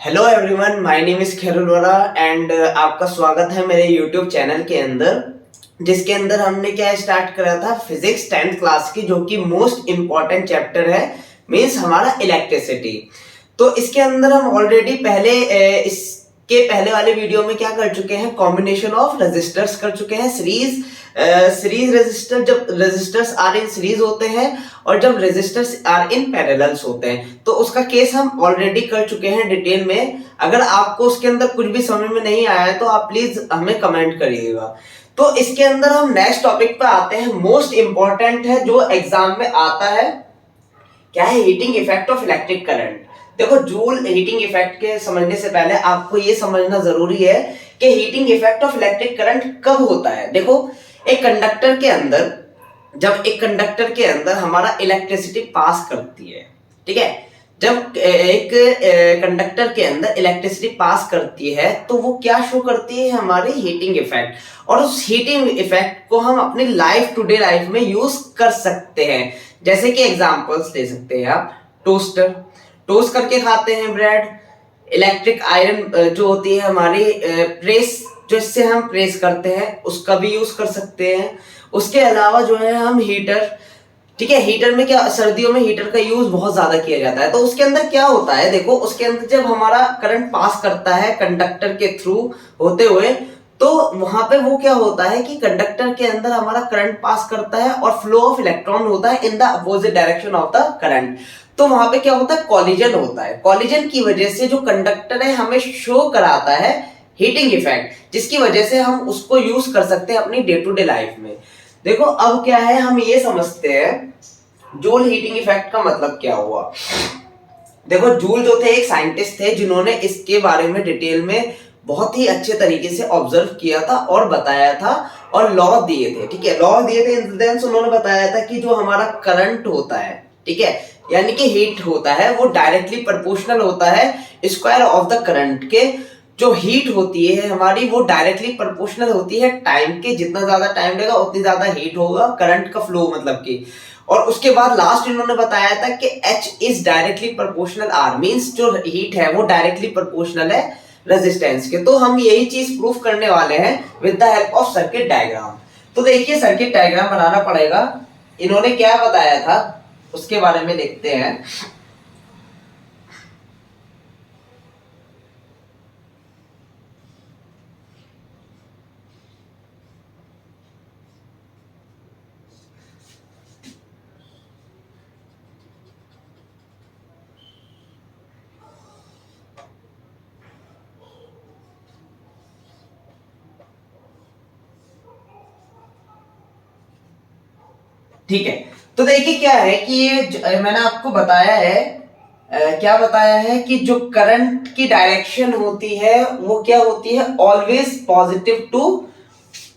Hello everyone, my name is Kherul Vora and आपका स्वागत है मेरे यूट्यूब चैनल के अंदर, जिसके अंदर हमने क्या स्टार्ट करा था फिजिक्स 10th क्लास की, जो कि मोस्ट इम्पॉर्टेंट चैप्टर है, मींस हमारा इलेक्ट्रिसिटी। तो इसके अंदर हम ऑलरेडी इसके पहले वाले वीडियो में क्या कर चुके हैं, कॉम्बिनेशन ऑफ रेजिस्टर्स कर चुके हैं, सीरीज रेजिस्टर, जब रेजिस्टर्स आर इन सीरीज होते हैं और जब रेजिस्टर्स आर इन पैरेलल्स होते हैं, तो उसका केस हम ऑलरेडी कर चुके हैं डिटेल में। अगर आपको उसके अंदर कुछ भी समझ में नहीं आया है तो आप प्लीज हमें कमेंट करिएगा। तो इसके अंदर हम नेक्स्ट टॉपिक पे आते हैं, मोस्ट इंपॉर्टेंट है, जो एग्जाम में आता है। क्या है? Heating effect of electric current. देखो, जूल हीटिंग इफेक्ट के समझने से पहले आपको ये समझना जरूरी है कि heating effect of electric current कब होता है। देखो, एक कंडक्टर के अंदर, जब एक कंडक्टर के अंदर हमारा इलेक्ट्रिसिटी पास करती है, ठीक है, जब एक कंडक्टर के अंदर इलेक्ट्रिसिटी पास करती है तो वो क्या शो करती है, हमारी हीटिंग इफेक्ट। और उस हीटिंग इफेक्ट को हम अपनी लाइफ टू डे लाइफ में यूज कर सकते हैं। जैसे कि एग्जांपल्स दे सकते हैं आप, टोस्टर, टोस्ट करके खाते हैं ब्रेड। इलेक्ट्रिक आयरन जो होती है हमारी, प्रेस, जो इससे हम प्रेस करते हैं, उसका भी यूज कर सकते हैं। उसके अलावा जो है हम हीटर, ठीक है, हीटर में क्या, सर्दियों में हीटर का यूज बहुत ज्यादा किया जाता है। तो उसके अंदर क्या होता है, देखो, उसके अंदर जब हमारा करंट पास करता है कंडक्टर के थ्रू होते हुए, तो वहां पे वो क्या होता है कि कंडक्टर के अंदर हमारा करंट पास करता है और फ्लो ऑफ इलेक्ट्रॉन होता है in the opposite direction of the current. तो वहां पे क्या होता है, कॉलिजन होता है। कॉलिजन की वजह से जो कंडक्टर है हमें शो कराता है हीटिंग इफेक्ट, जिसकी वजह से हम उसको यूज कर सकते हैं अपनी डे टू डे लाइफ में। देखो, अब क्या है, हम ये समझते हैं जूल हीटिंग इफेक्ट का मतलब क्या हुआ। देखो, जूल जो थे एक साइंटिस्ट थे जिन्होंने इसके बारे में डिटेल में बहुत ही अच्छे तरीके से ऑब्जर्व किया था और बताया था और लॉ दिए थे। ठीक है, लॉ दिए थे इन द सेंस उन्होंने बताया था कि जो हमारा करंट होता है, ठीक है, यानी कि हीट होता है, वो डायरेक्टली प्रोपोर्शनल होता है स्क्वायर ऑफ द करंट के। जो हीट होती है हमारी, वो डायरेक्टली प्रोपोर्शनल होती है टाइम के। जितना ज्यादा टाइम लेगा उतनी ज्यादा हीट होगा, करंट का फ्लो मतलब कि। और उसके बाद लास्ट इन्होंने बताया था कि H is directly proportional R, means जो हीट है वो डायरेक्टली प्रोपोर्शनल है रेजिस्टेंस के। तो हम यही चीज प्रूफ करने वाले हैं with the help of circuit diagram. तो देखिए, सर्किट डायग्राम बनाना पड़ेगा। इन्होंने क्या बताया था उसके बारे में देखते हैं। ठीक है, तो देखिए क्या है कि ये मैंने आपको बताया है, क्या बताया है कि जो करंट की डायरेक्शन होती है वो क्या होती है, ऑलवेज पॉजिटिव टू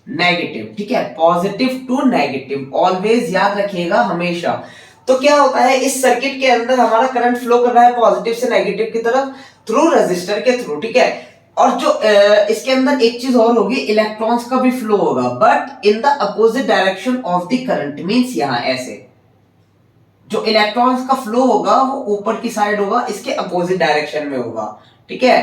नेगेटिव। ठीक है, पॉजिटिव टू नेगेटिव, ऑलवेज याद रखिएगा हमेशा। तो क्या होता है, इस सर्किट के अंदर हमारा करंट फ्लो कर रहा है पॉजिटिव से नेगेटिव की तरफ थ्रू रेजिस्टर के थ्रू, ठीक है। और जो इसके अंदर एक चीज और होगी, इलेक्ट्रॉन्स का भी फ्लो होगा, but in the opposite direction of the current, means यहां ऐसे जो इलेक्ट्रॉन्स का फ्लो होगा वो ऊपर की साइड होगा, इसके अपोजिट डायरेक्शन में होगा, ठीक है।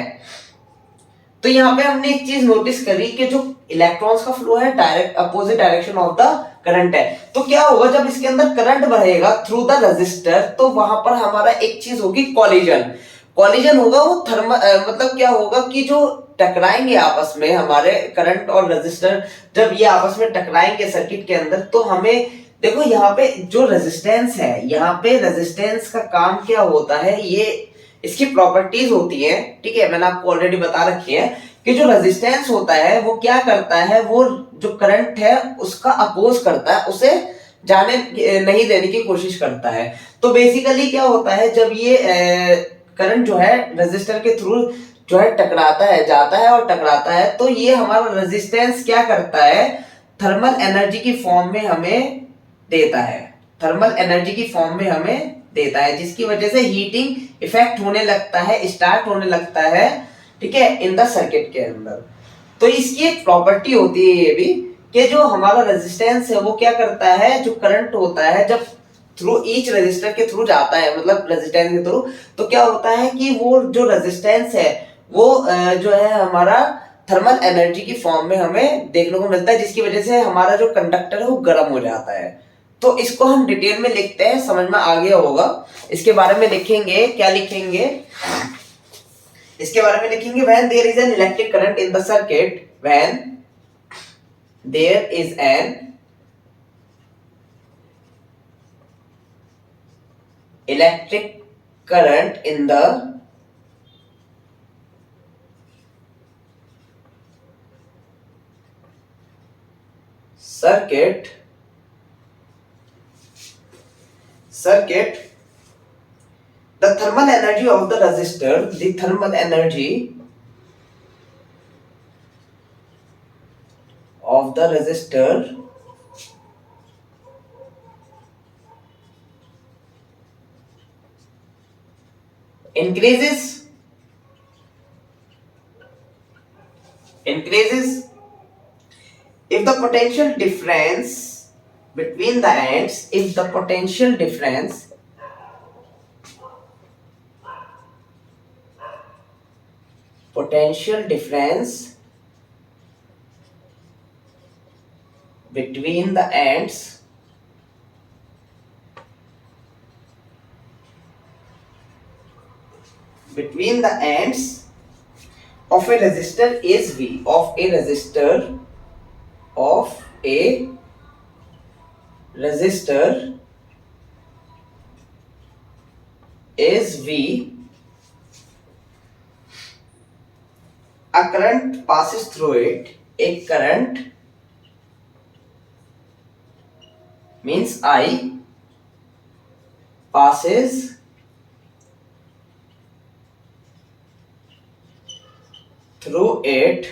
तो यहाँ पे हमने एक चीज नोटिस करी कि जो इलेक्ट्रॉन्स का फ्लो है direct opposite direction of the current है। तो क्या होगा, जब इसके अंदर करंट बहेगा थ्रू द रेजिस्टर, तो वहां पर हमारा एक चीज होगी, कॉलिजन। कॉलिजन होगा वो मतलब क्या होगा कि जो टकराएंगे आपस में, हमारे करंट और रेजिस्टर जब ये आपस में टकराएंगे सर्किट के अंदर, तो हमें देखो यहाँ पे जो रेजिस्टेंस है, यहाँ पे रेजिस्टेंस का काम क्या होता है, ये इसकी प्रॉपर्टीज होती है, ठीक है, मैंने आपको ऑलरेडी बता रखी है कि जो रेजिस्टेंस होता है वो क्या करता है, वो जो करंट है उसका अपोज करता है, उसे जाने नहीं देने की कोशिश करता है। तो बेसिकली क्या होता है, जब ये करंट जो है रेजिस्टर के थ्रू जो है टकराता है, जाता है और टकराता है, तो ये हमारा रेजिस्टेंस क्या करता है, थर्मल एनर्जी की फॉर्म में हमें देता है, थर्मल एनर्जी की फॉर्म में हमें देता है, जिसकी वजह से हीटिंग इफेक्ट होने लगता है, स्टार्ट होने लगता है, ठीक है, इन द सर्किट के अंदर। तो इसकी एक प्रॉपर्टी होती है ये भी कि जो हमारा रेजिस्टेंस है वो क्या करता है, जो करंट होता है जब थ्रू ईच रेजिस्टर के थ्रू जाता है, मतलब रेजिस्टेंस के थ्रू, तो क्या होता है कि वो जो रेजिस्टेंस है वो जो है हमारा थर्मल एनर्जी की फॉर्म में हमें देखने को मिलता है, जिसकी वजह से हमारा जो कंडक्टर है वो गर्म हो जाता है। तो इसको हम डिटेल में लिखते हैं, समझ में आ गया होगा। इसके बारे में लिखेंगे, क्या लिखेंगे, इसके बारे में लिखेंगे when there is an electric current in the circuit, when there is an electric current in the circuit, the thermal energy of the resistor, the thermal energy of the resistor increases if the potential difference between the ends, if the potential difference between the ends of a resistor is V, of a resistor is V, a current passes through it, a current means I passes through it,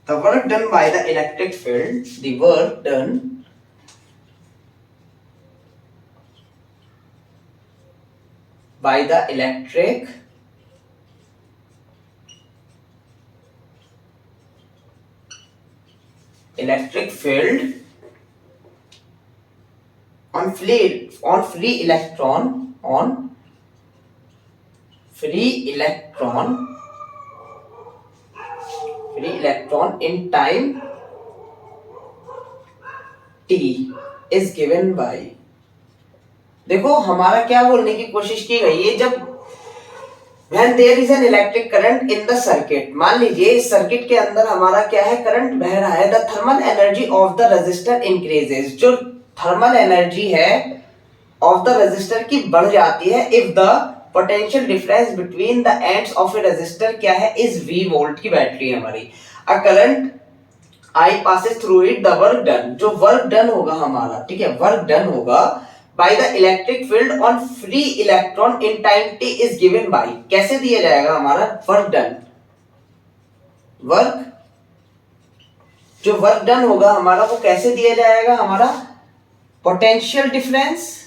the work done by the electric field, the work done by the electric field on free electron in time t is given by, देखो हमारा क्या बोलने की कोशिश की गई है, जब when there is an electric current in the circuit, मान लीजिए इस सर्किट के अंदर हमारा क्या है, करंट बह रहा है, the thermal energy of the resistor increases, जो थर्मल एनर्जी है of the resistor की बढ़ जाती है if the potential difference between the ends of a resistor क्या है, is V, वोल्ट की बैटरी है हमारी, a current I passes through it, the work done, जो वर्क डन होगा हमारा, ठीक है, वर्क डन होगा by the electric field on free electron in time t is given by, कैसे दिया जाएगा हमारा वर्क डन, जो वर्क डन होगा हमारा वो कैसे दिया जाएगा, हमारा पोटेंशियल डिफरेंस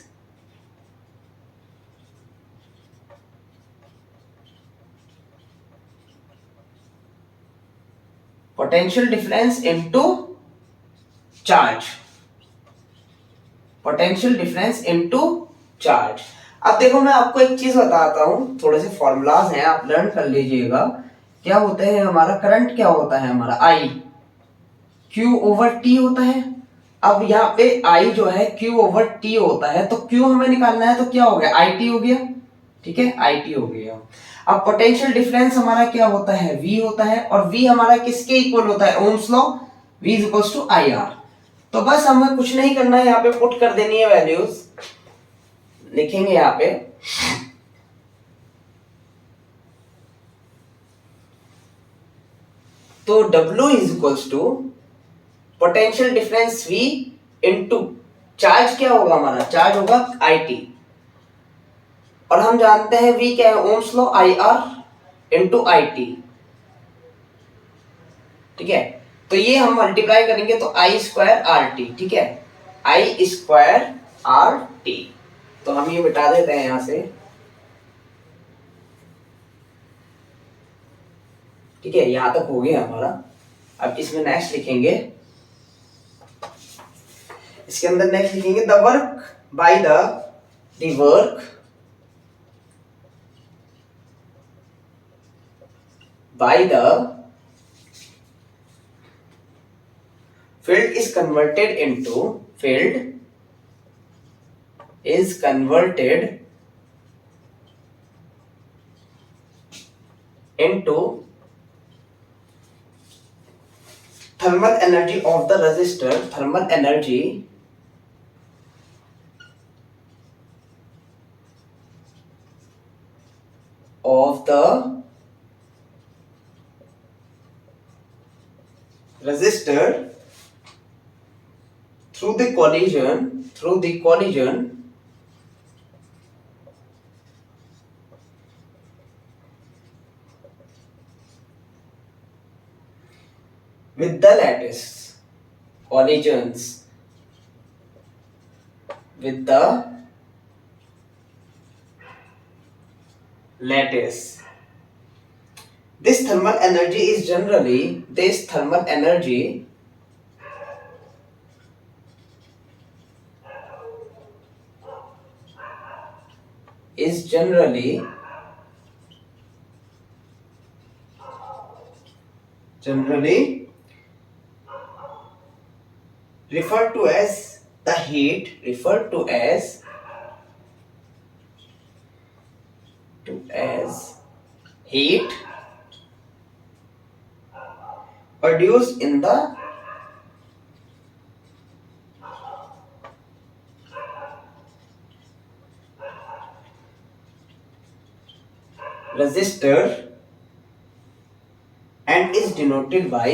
इनटू चार्ज, अब देखो मैं आपको एक चीज बताता हूं, थोड़े से फॉर्मूलाज हैं आप लर्न कर लीजिएगा। क्या होते हैं हमारा करंट, क्या होता है हमारा I Q ओवर T होता है। अब यहाँ पे I जो है Q ओवर T होता है, तो Q हमें निकालना है, तो क्या हो गया, IT हो गया, ठीक है, IT हो गया। अब पोटेंशियल डिफरेंस हमारा क्या होता है, V होता है, और V हमारा किसके इक्वल होता है, Ohm's law, V is equals to IR। तो बस हमें कुछ नहीं करना है, यहाँ पे पुट कर देनी है वैल्यूज, लिखेंगे यहाँ पे तो W is equals to potential difference V into charge, क्या होगा हमारा, चार्ज होगा IT, और हम जानते हैं V क्या है, Ohm's law, IR into IT, ठीक है। तो ये हम मल्टीप्लाई करेंगे तो I स्क्वायर RT, ठीक है, I स्क्वायर RT। तो हम ये मिटा देते हैं यहां से, ठीक है, यहां तक हो गया हमारा। अब इसमें नेक्स्ट लिखेंगे इसके अंदर नेक्स्ट लिखेंगे the work by the work by the field is converted into thermal energy of the resistor, thermal energy of the resistor through the collision with the lattice, collisions with the lattice. This thermal energy is generally generally referred to as the heat heat produced in the resistor and is denoted by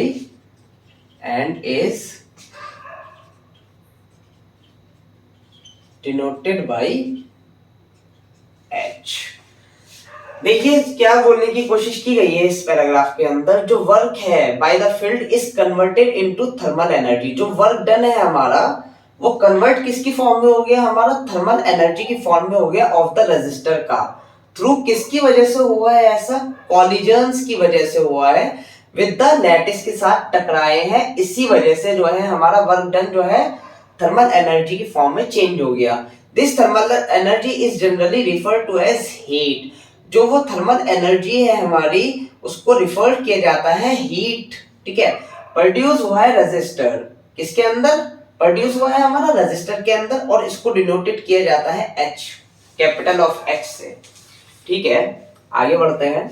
H. देखिए क्या बोलने की कोशिश की गई है इस paragraph के अंदर, जो वर्क है by the field is converted into thermal energy. जो वर्क डन है हमारा वो कन्वर्ट किसकी फॉर्म में हो गया, हमारा थर्मल एनर्जी की फॉर्म में हो गया ऑफ द रेजिस्टर का। थ्रू किसकी वजह से हुआ है ऐसा, कॉलिजन्स की वजह से हुआ है, विद द लैटिस के साथ टकराए हैं, इसी वजह से जो है हमारा वर्क डन जो है थर्मल एनर्जी की फॉर्म में चेंज हो गया। This thermal energy is generally referred to as heat. जो वो थर्मल एनर्जी है हमारी उसको रिफर किया जाता है हीट, ठीक है। प्रोड्यूस हुआ है रेजिस्टर, किसके अंदर प्रोड्यूस हुआ है, हमारा रेजिस्टर के अंदर, और इसको डिनोटेड किया जाता है H, कैपिटल ऑफ H से, ठीक है। आगे बढ़ते हैं।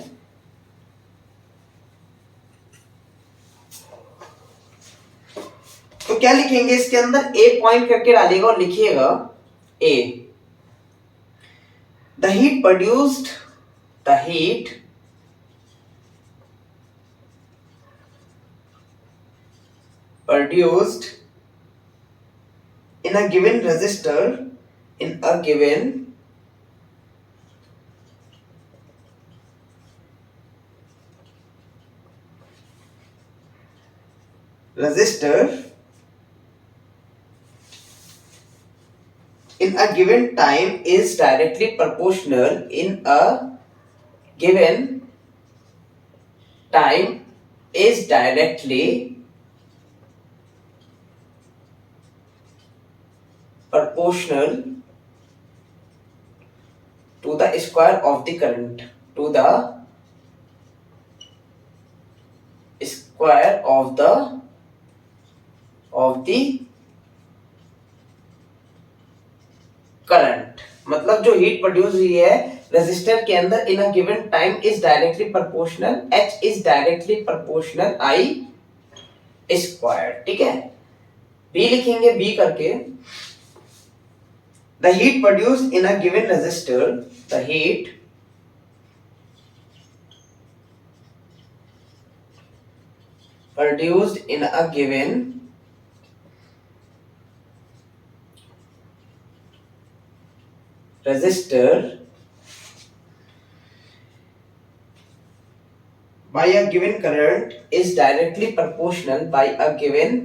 तो क्या लिखेंगे इसके अंदर, ए पॉइंट करके डालिएगा और लिखिएगा A, the heat produced in a given resistor in a given time is directly proportional to the square of the current, current. मतलब जो हीट प्रोड्यूस हुई है रेजिस्टर के अंदर in a given time is directly proportional, H is directly proportional I square, ठीक है। B लिखेंगे, B करके, the heat produced in a given resistor, the heat produced in a given resistor by a given current is directly proportional by a given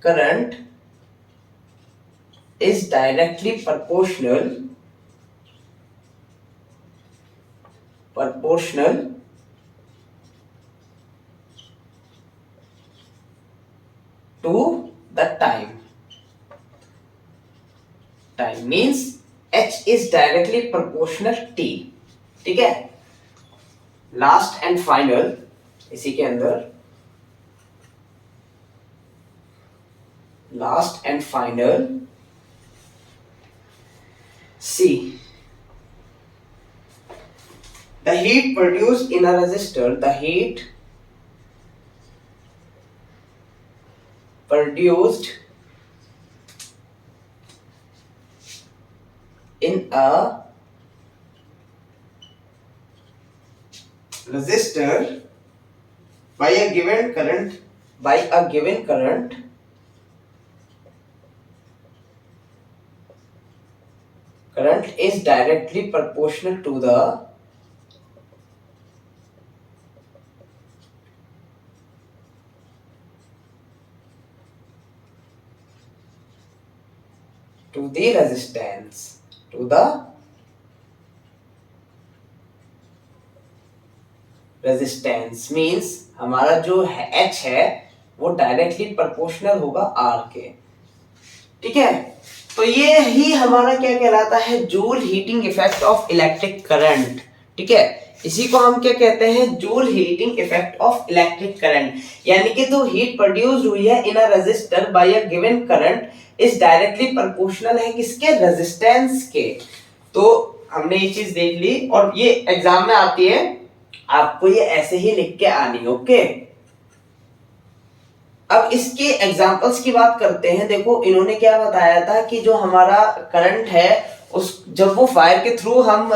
current is directly proportional time means H is directly proportional T। ठीक है, last and final इसी के अंदर last and final C, the heat produced in a resistor, the heat produced in a resistor by a given current is directly proportional to the resistance, to the resistance means हमारा जो है H है वो directly proportional होगा R के। ठीक है, तो ये ही हमारा क्या कहलाता है, joule heating effect of electric current. ठीक है, इसी को हम क्या कहते हैं, joule heating effect of electric current. यानी कि जो हीट प्रोड्यूस हुई है in a resistor by a given current is directly proportional है किसके, रेजिस्टेंस के। तो हमने ये चीज देख ली और ये एग्जाम में आती है, आपको ये ऐसे ही लिख के आनी। ओके, अब इसके एग्जांपल्स की बात करते हैं। देखो इन्होंने क्या बताया था कि जो हमारा करंट है उस जब वो फायर के थ्रू हम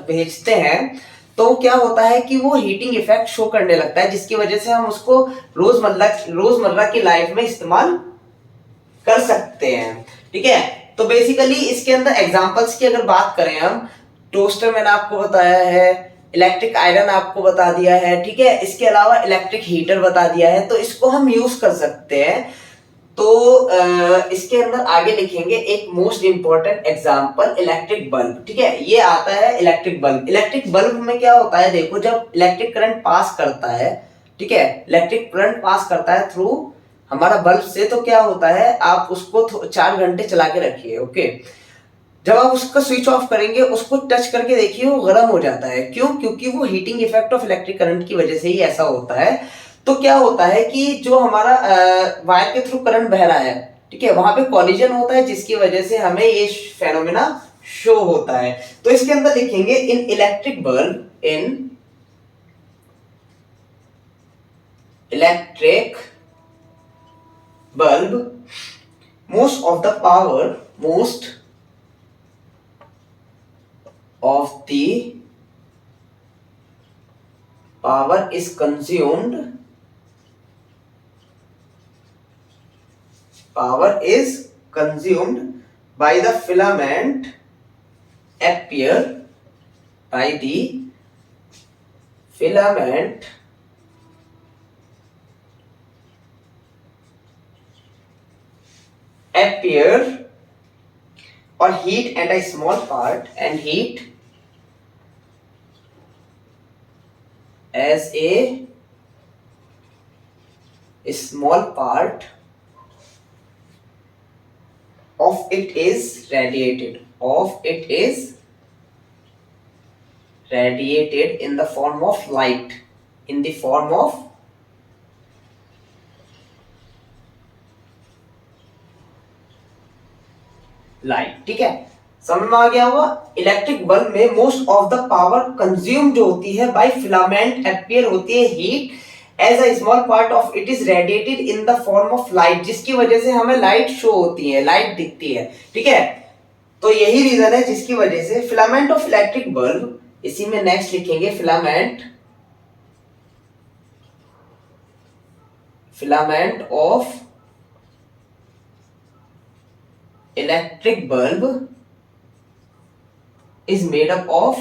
भेजते हैं तो क्या होता है कि वो हीटिंग इफेक्ट शो करने लगता है, जिसकी वजह से हम उसको रोजमर्रा की लाइफ में इस्तेमाल कर सकते हैं। ठीक है, तो बेसिकली इसके अंदर एग्जांपल्स की अगर बात करें हम, टोस्टर मैंने आपको बताया है, इलेक्ट्रिक आयरन आपको बता दिया है। ठीक है, इसके अलावा इलेक्ट्रिक हीटर बता दिया है, तो इसको हम यूज कर सकते हैं। तो इसके अंदर आगे लिखेंगे एक most important example, electric bulb. ठीक है, ये आता है इलेक्ट्रिक बल्ब। इलेक्ट्रिक बल्ब में क्या होता है, देखो जब इलेक्ट्रिक करंट पास करता है, ठीक है, इलेक्ट्रिक करंट पास करता है थ्रू हमारा बल्ब से, तो क्या होता है, आप उसको 4 घंटे चला के रखिए। ओके, जब आप उसका स्विच ऑफ करेंगे उसको टच करके देखिए वो गर्म हो जाता है। क्यों? क्योंकि वो heating effect of electric current की वजह से ही ऐसा होता है। तो क्या होता है कि जो हमारा वायर के थ्रू करंट बह रहा है, ठीक है, वहां पे कॉलिजन होता है जिसकी वजह से हमें ये फेनोमेना शो होता है। तो इसके अंदर लिखेंगे इन electric bulb most of the power is consumed by the filament appear or heat and a small part and heat as a small part of it is radiated in the form of light, ठीक है, समझ में आ गया होगा। Electric bulb में most of the power consume जो होती है बाय फिलामेंट अपीयर होती है heat as a small part of it is radiated in the form of light, जिसकी वजह से हमें लाइट शो होती है, लाइट दिखती है। ठीक है, तो यही रीजन है जिसकी वजह से फिलामेंट ऑफ इलेक्ट्रिक बल्ब, इसी में नेक्स्ट लिखेंगे filament of electric bulb is made up of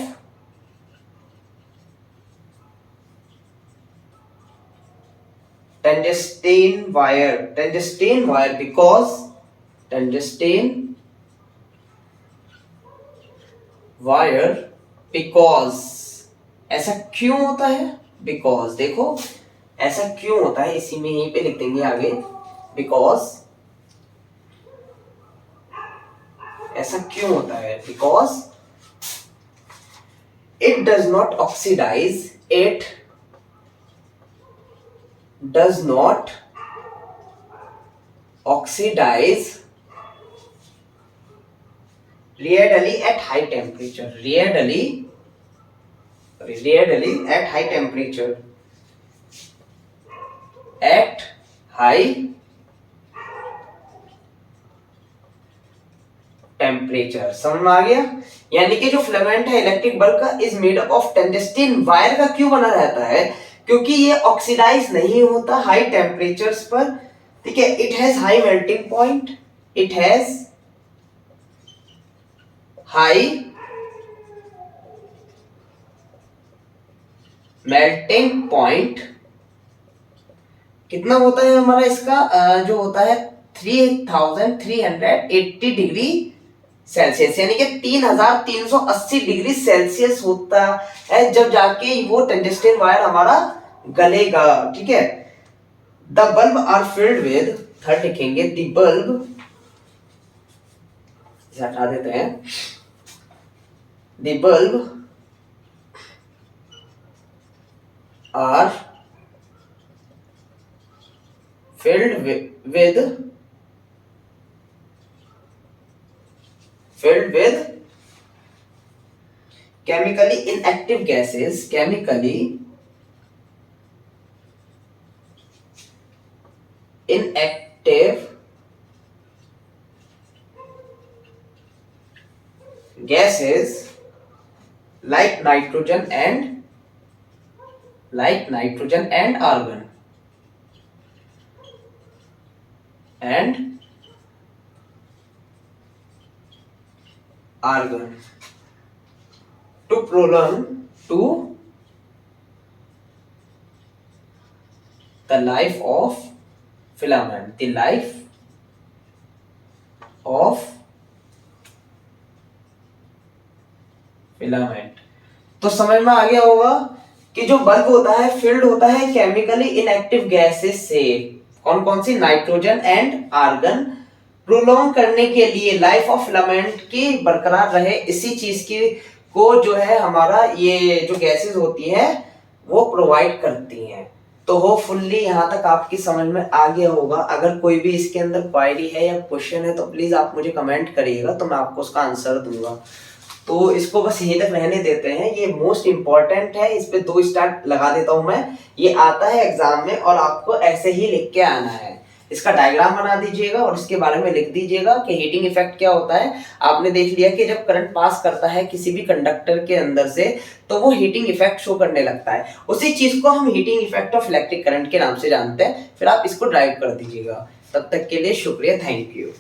tungsten wire because ऐसा क्यों होता है, because देखो ऐसा क्यों होता है, इसी में यहीं पे लिख देंगे आगे, because ऐसा क्यों होता है? Because it does not oxidise, it does not oxidise readily at high temperature, readily at high temperature, at high temperature। समझ में आ गया? यानी कि जो फिलामेंट है इलेक्ट्रिक बल्ब का is made up of tungsten wire का क्यों बना रहता है? क्योंकि ये ऑक्सीडाइज नहीं होता हाई टेम्परेचर्स पर, ठीक है। It has high melting point, it has high melting point. कितना होता है हमारा इसका जो होता है 3380 डिग्री सेल्सियस, यानी कि 3380 डिग्री सेल्सियस होता है जब जाके वो टंगस्टन वायर हमारा गलेगा, ठीक है। The bulb are filled with, third लिखेंगे, द बल्ब, इसे हटा देते हैं, the bulb are filled with chemically inactive gases, chemically inactive gases like nitrogen and argon to prolong the life of filament, the life of filament। तो समझ में आ गया होगा कि जो बल्ब होता है फिल्ड होता है केमिकली इनएक्टिव गैसेस से, कौन कौन सी? Nitrogen and argon. प्रोलॉन्ग करने के लिए लाइफ ऑफ फिलामेंट की बरकरार रहे, इसी चीज की को जो है हमारा ये जो गैसेस होती है वो प्रोवाइड करती हैं। तो होपफुली यहाँ तक आपकी समझ में आ गया होगा। अगर कोई भी इसके अंदर क्वेरी है या क्वेश्चन है तो प्लीज आप मुझे कमेंट करिएगा, तो मैं आपको उसका आंसर दूंगा। तो इसको बस यहीं तक रहने देते हैं, ये मोस्ट इंपॉर्टेंट है, इस पे 2 स्टार लगा देता हूं मैं। ये आता है एग्जाम में और आपको ऐसे ही लिख के आना है। इसका डायग्राम बना दीजिएगा और इसके बारे में लिख दीजिएगा कि हीटिंग इफेक्ट क्या होता है। आपने देख लिया कि जब करंट पास करता है किसी भी कंडक्टर के अंदर से तो वो हीटिंग इफेक्ट शो करने लगता है। उसी चीज को हम heating effect of electric current के नाम से जानते हैं। फिर आप इसको ड्राइव कर दीजिएगा। तब तक के लिए शुक्रिया, थैंक यू।